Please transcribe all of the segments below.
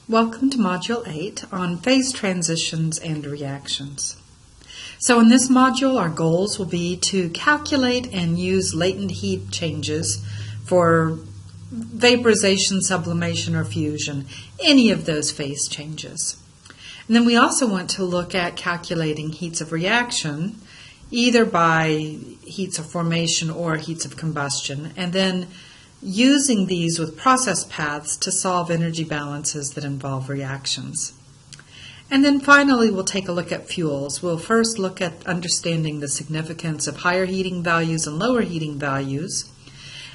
Welcome to Module 8 on phase transitions and reactions. So in this module, our goals will be to calculate and use latent heat changes for vaporization, sublimation, or fusion, any of those phase changes. And then we also want to look at calculating heats of reaction, either by heats of formation or heats of combustion, and then using these with process paths to solve energy balances that involve reactions. And then finally, we'll take a look at fuels. We'll first look at understanding the significance of higher heating values and lower heating values.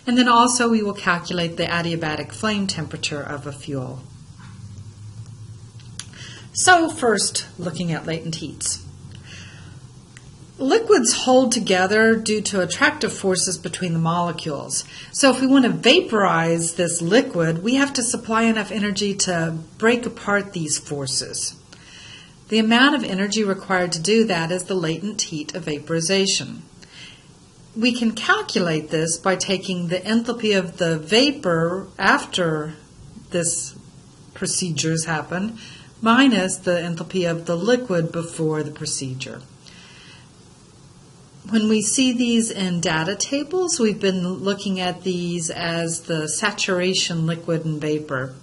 And then also we will calculate the adiabatic flame temperature of a fuel. So first, looking at latent heats. Liquids hold together due to attractive forces between the molecules. So if we want to vaporize this liquid, we have to supply enough energy to break apart these forces. The amount of energy required to do that is the latent heat of vaporization. We can calculate this by taking the enthalpy of the vapor after this procedure has happened minus the enthalpy of the liquid before the procedure. When we see these in data tables, we've been looking at these as the saturation liquid and vapor.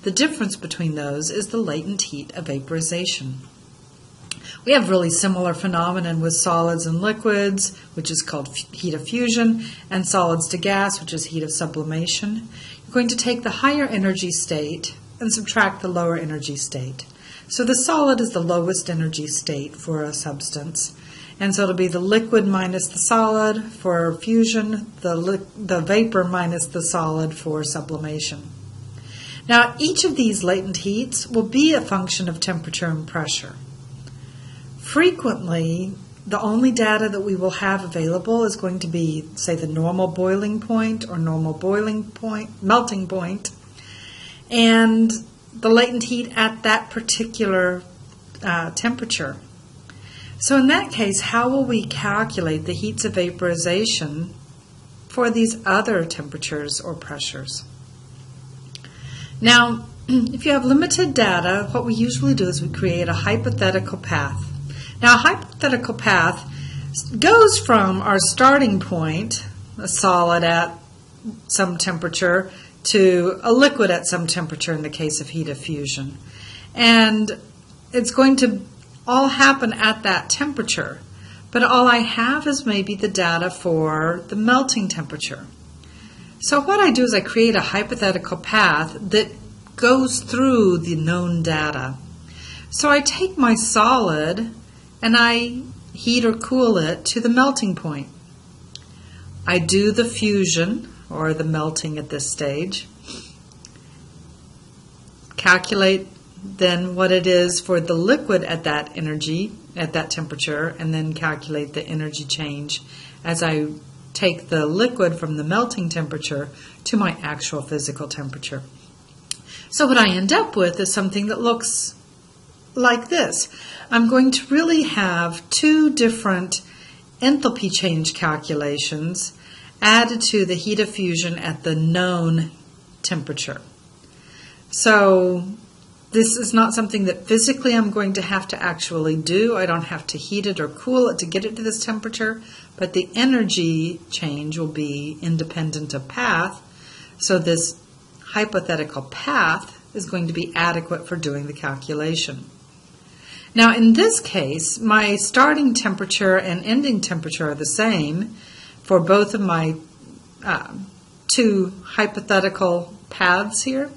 The difference between those is the latent heat of vaporization. We have really similar phenomenon with solids and liquids, which is called heat of fusion, and solids to gas, which is heat of sublimation. You're going to take the higher energy state and subtract the lower energy state. So the solid is the lowest energy state for a substance. And so it'll be the liquid minus the solid for fusion, the vapor minus the solid for sublimation. Now, each of these latent heats will be a function of temperature and pressure. Frequently, the only data that we will have available is going to be, say, the normal boiling point or normal melting point, and the latent heat at that particular temperature. So in that case, how will we calculate the heats of vaporization for these other temperatures or pressures? Now, if you have limited data, what we usually do is we create a hypothetical path. Now, a hypothetical path goes from our starting point, a solid at some temperature, to a liquid at some temperature in the case of heat of fusion. And it's going to all happen at that temperature, but all I have is maybe the data for the melting temperature. So what I do is I create a hypothetical path that goes through the known data. So I take my solid and I heat or cool it to the melting point. I do the fusion, or the melting at this stage, calculate then what it is for the liquid at that energy, at that temperature, and then calculate the energy change as I take the liquid from the melting temperature to my actual physical temperature. So what I end up with is something that looks like this. I'm going to really have two different enthalpy change calculations added to the heat of fusion at the known temperature. So this is not something that physically I'm going to have to actually do. I don't have to heat it or cool it to get it to this temperature, but the energy change will be independent of path. So this hypothetical path is going to be adequate for doing the calculation. Now in this case, my starting temperature and ending temperature are the same for both of my two hypothetical paths here.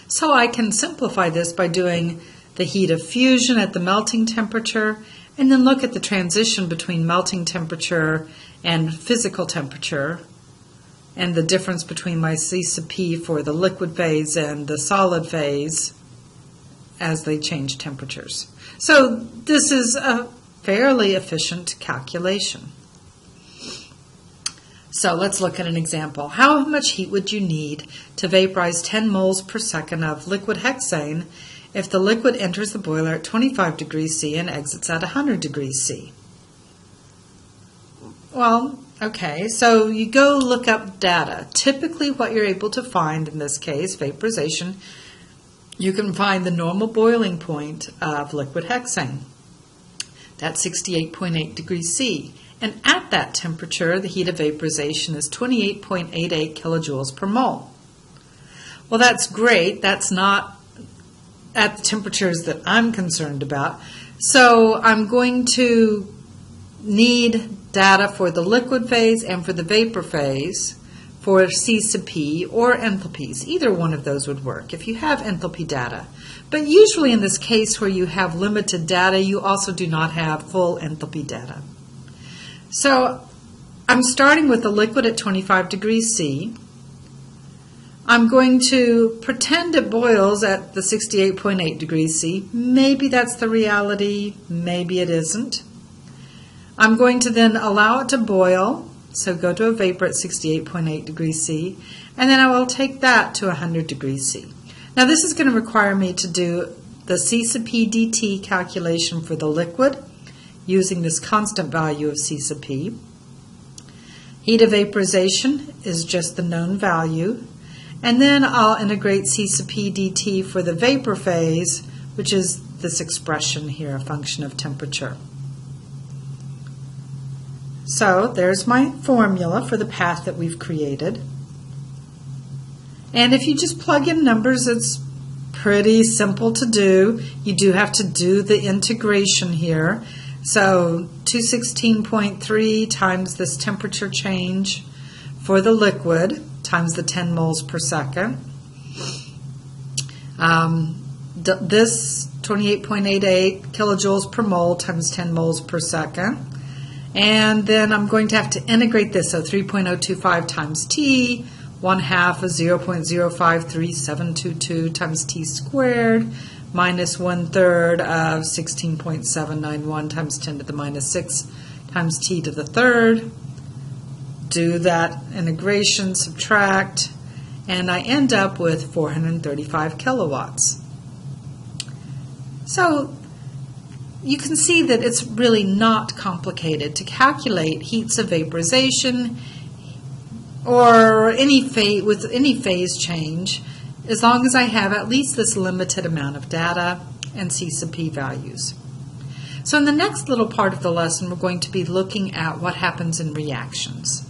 So I can simplify this by doing the heat of fusion at the melting temperature and then look at the transition between melting temperature and physical temperature and the difference between my C sub P for the liquid phase and the solid phase as they change temperatures. So this is a fairly efficient calculation. So let's look at an example. How much heat would you need to vaporize 10 moles per second of liquid hexane if the liquid enters the boiler at 25 degrees C and exits at 100 degrees C? Well, okay, so you go look up data. Typically what you're able to find in this case, vaporization, you can find the normal boiling point of liquid hexane. That's 68.8 degrees C. And at that temperature, the heat of vaporization is 28.88 kilojoules per mole. Well, that's great. That's not at the temperatures that I'm concerned about. So I'm going to need data for the liquid phase and for the vapor phase for C sub P or enthalpies. Either one of those would work if you have enthalpy data. But usually in this case where you have limited data, you also do not have full enthalpy data. So I'm starting with the liquid at 25 degrees C. I'm going to pretend it boils at the 68.8 degrees C. Maybe that's the reality, maybe it isn't. I'm going to then allow it to boil, so go to a vapor at 68.8 degrees C, and then I will take that to 100 degrees C. Now this is going to require me to do the C sub P dt calculation for the liquid using this constant value of C sub P. Heat of vaporization is just the known value. And then I'll integrate C sub P dt for the vapor phase, which is this expression here, a function of temperature. So there's my formula for the path that we've created. And if you just plug in numbers, it's pretty simple to do. You do have to do the integration here. So 216.3 times this temperature change for the liquid times the 10 moles per second. This 28.88 kilojoules per mole times 10 moles per second. And then I'm going to have to integrate this, so 3.025 times T, 1/2 of 0.053722 times T squared, minus 1/3 of 16.791 times 10 to the minus 6 times T to the third. Do that integration, subtract, and I end up with 435 kilowatts. So you can see that it's really not complicated to calculate heats of vaporization or any phase change, as long as I have at least this limited amount of data and C sub P values. So in the next little part of the lesson, we're going to be looking at what happens in reactions.